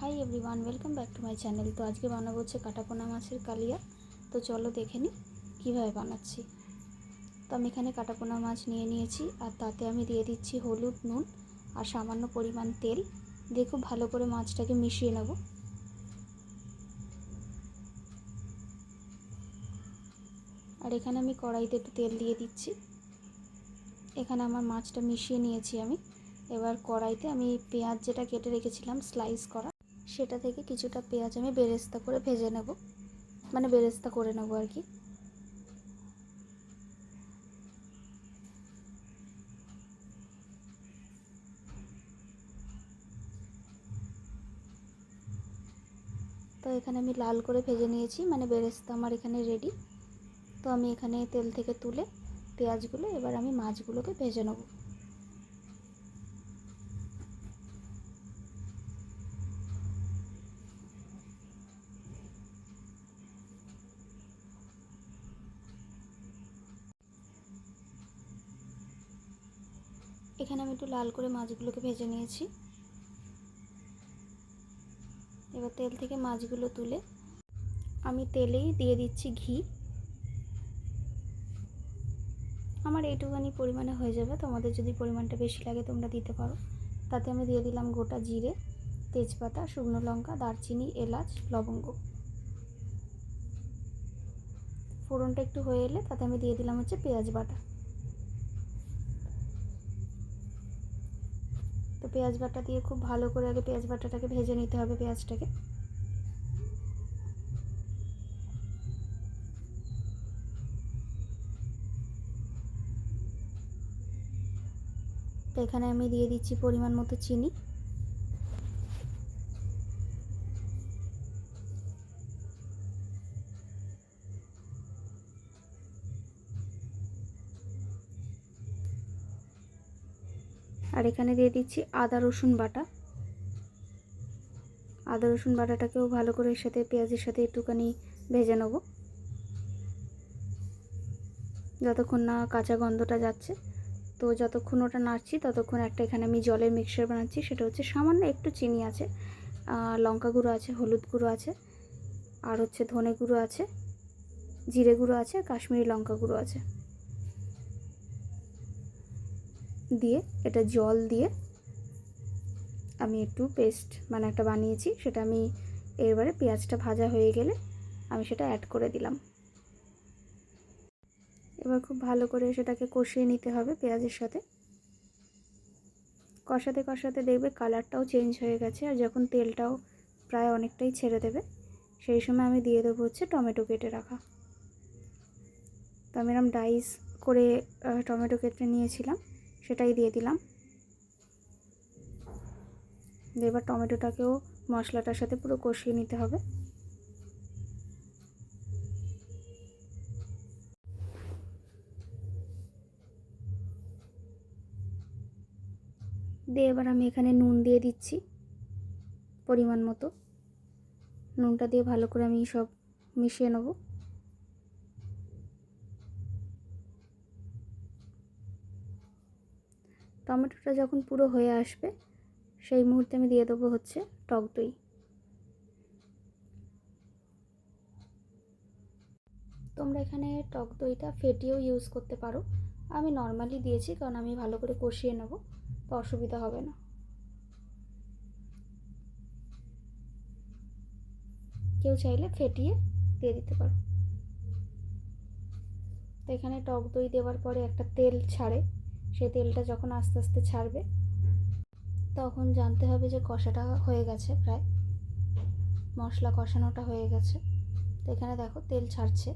Hi everyone, welcome back to my channel. তো আজকে বানাবো হচ্ছে কাটাপোনা মাছের কালিয়া। তো চলো দেখে নিই কীভাবে বানাচ্ছি। তো আমি এখানে কাটাপোনা মাছ নিয়ে নিয়েছি, আর তাতে আমি দিয়ে দিচ্ছি হলুদ, নুন আর সামান্য পরিমাণ তেল দিয়ে খুব ভালো করে মাছটাকে মিশিয়ে নেব। আর এখানে আমি কড়াইতে একটু তেল দিয়ে দিচ্ছি। এখানে আমার মাছটা মিশিয়ে নিয়েছি আমি। এবার কড়াইতে আমি পেঁয়াজ যেটা কেটে রেখেছিলাম স্লাইস করা, সেটা থেকে কিছুটা পেঁয়াজ আমি বেরেস্তা করে ভেজে নেব, মানে বেরেস্তা করে নেব আর কি। তো এখানে আমি লাল করে ভেজে নিয়েছি, মানে বেরেস্তা আমার এখানে রেডি। তো আমি এখানে তেল থেকে তুলে পেঁয়াজগুলো এবার আমি মাছগুলোকে ভেজে নেব। এখানে আমি একটু লাল করে মাছগুলোকে ভেজে নিয়েছি। এবার তেল থেকে মাছগুলো তুলে আমি তেলেই দিয়ে দিচ্ছি ঘি। আমার এইটুখানি পরিমাণে হয়ে যাবে, তোমাদের যদি পরিমাণটা বেশি লাগে তোমরা দিতে পারো। তাতে আমি দিয়ে দিলাম গোটা জিরে, তেজপাতা, শুকনো লঙ্কা, দারচিনি, এলাচ, লবঙ্গ। ফোড়নটা একটু হয়ে এলে তাতে আমি দিয়ে দিলাম হচ্ছে পেঁয়াজ বাটা। তো পেঁয়াজ বাটা দিয়ে খুব ভালো করে আগে পেঁয়াজ বাটাটাকে ভেজে নিতে হবে, পেঁয়াজটাকে। তো এখানে আমি দিয়ে দিচ্ছি পরিমাণ মতো চিনি। আর এখানে দিয়ে দিচ্ছি আদা রসুন বাটা। আদা রসুন বাটাটাকেও ভালো করে এর সাথে পেঁয়াজের সাথে একটুখানি ভেজে নেব, যতক্ষণ না কাঁচা গন্ধটা যাচ্ছে। তো যতক্ষণ ওটা নাড়ছি ততক্ষণ একটা এখানে আমি জলের মিক্সচার বানাচ্ছি। সেটা হচ্ছে সামান্য একটু চিনি আছে, লঙ্কা গুঁড়ো আছে, হলুদ গুঁড়ো আছে, আর হচ্ছে ধনে গুঁড়ো আছে, জিরে গুঁড়ো আছে, কাশ্মীরি লঙ্কা গুঁড়ো আছে। দিয়ে এটা জল দিয়ে আমি একটু পেস্ট মানে একটা বানিয়েছি, সেটা আমি এবারে পেঁয়াজটা ভাজা হয়ে গেলে আমি সেটা অ্যাড করে দিলাম। এবার খুব ভালো করে সেটাকে কষিয়ে নিতে হবে পেঁয়াজের সাথে। কষাতে কষাতে দেখবে কালারটাও চেঞ্জ হয়ে গেছে, আর যখন তেলটাও প্রায় অনেকটাই ছেড়ে দেবে সেই সময় আমি দিয়ে দেবো হচ্ছে টমেটো কেটে রাখা। তো আমি এরকম ডাইস করে টমেটো কেটে নিয়েছিলাম, সেটাই দিয়ে দিলাম। এবার টমেটোটাকেও মশলাটার সাথে পুরো কষিয়ে নিতে হবে। দিয়ে এবার আমি এখানে নুন দিয়ে দিচ্ছি পরিমাণ মতো। নুনটা দিয়ে ভালো করে আমি সব মিশিয়ে নেব। টমেটোটা যখন পুরো হয়ে আসবে সেই মুহূর্তে আমি দিয়ে দেবো হচ্ছে টক দই। তোমরা এখানে টক দইটা ফেটিয়েও ইউজ করতে পারো, আমি নর্মালি দিয়েছি কারণ আমি ভালো করে কষিয়ে নেব, তো অসুবিধা হবে না। কেউ চাইলে ফেটিয়ে দিয়ে দিতে পারো। তো এখানে টক দই দেওয়ার পরে একটা তেল ছাড়ে, সেই তেলটা যখন আস্তে আস্তে ছাড়বে তখন জানতে হবে যে কষাটা হয়ে গেছে, প্রায় মশলা কষানোটা হয়ে গেছে। তো এখানে দেখো তেল ছাড়ছে।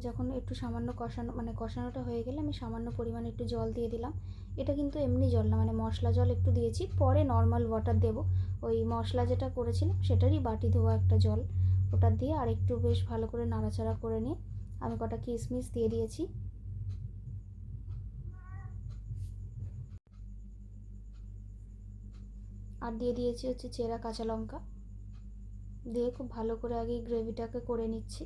যখন একটু সামান্য কষানোটা হয়ে গেলে আমি সামান্য পরিমাণে একটু জল দিয়ে দিলাম। এটা কিন্তু এমনি জল না, মানে মশলা জল একটু দিয়েছি, পরে নর্মাল ওয়াটার দেব। ওই মশলা যেটা করেছিলাম সেটারই বাটি ধোয়া একটা জল, ওটা দিয়ে আর একটু বেশ ভালো করে নাড়াচাড়া করে নিয়ে আমি কটা কিশমিশ দিয়ে দিয়েছি। আর দিয়ে দিয়েছি হচ্ছে চেরা কাঁচা লঙ্কা। দিয়ে খুব ভালো করে আগে গ্রেভিটাকে করে নিচ্ছি।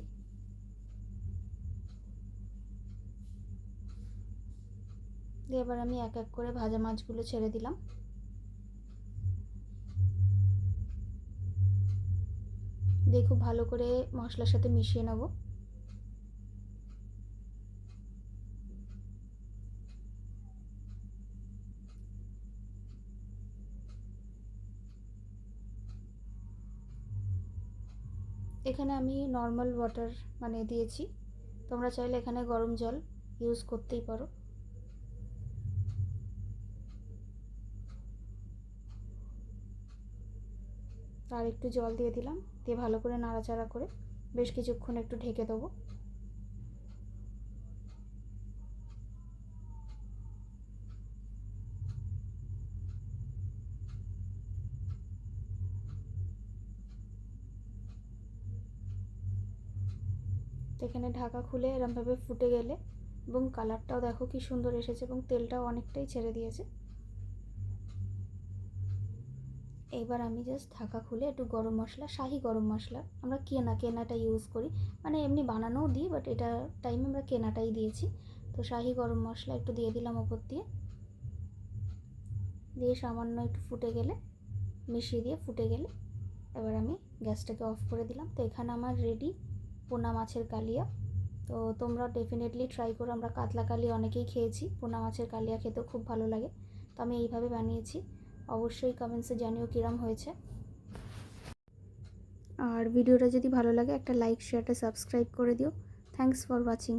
দিয়ে এবার আমি এক এক করে ভাজা মাছগুলো ছেড়ে দিলাম। দিয়ে খুব ভালো করে মশলার সাথে মিশিয়ে নেব। এখানে আমি নর্মাল ওয়াটার মানে দিয়েছি, তোমরা চাইলে এখানে গরম জল ইউজ করতেই পারো। আর একটু জল দিয়ে দিলাম, দিয়ে ভালো করে নাড়াচাড়া করে বেশ কিছুক্ষণ একটু ঢেকে দেবো। তো এখানে ঢাকা খুলে এরমভাবে ফুটে গেলে, এবং কালারটাও দেখো কি সুন্দর এসেছে এবং তেলটাও অনেকটাই ছেড়ে দিয়েছে। এবার আমি জাস্ট ঢাকা খুলে একটু গরম মশলা, শাহি গরম মশলা, আমরা কেনাটা ইউজ করি, মানে এমনি বানানোও দিই, বাট এটা টাইমে আমরা কেনাটাই দিয়েছি। তো শাহি গরম মশলা একটু দিয়ে দিলাম ওপর দিয়ে, দিয়ে সামান্য একটু ফুটে গেলে, মিশিয়ে দিয়ে ফুটে গেলে এবার আমি গ্যাসটাকে অফ করে দিলাম। তো এখানে আমার রেডি পোনা মাছের কালিয়া। তো তোমরা ডেফিনেটলি ট্রাই করো, আমরা কাতলা কালিয়া অনেকেই খেয়েছি, পোনা মাছের কালিয়া খেতেও খুব ভালো লাগে। তো আমি এইভাবে বানিয়েছি, অবশ্যই কমেন্টসে জানিও কিরম হয়েছে। আর ভিডিওটা যদি ভালো লাগে একটা লাইক, শেয়ারটা সাবস্ক্রাইব করে দিও। Thanks for watching.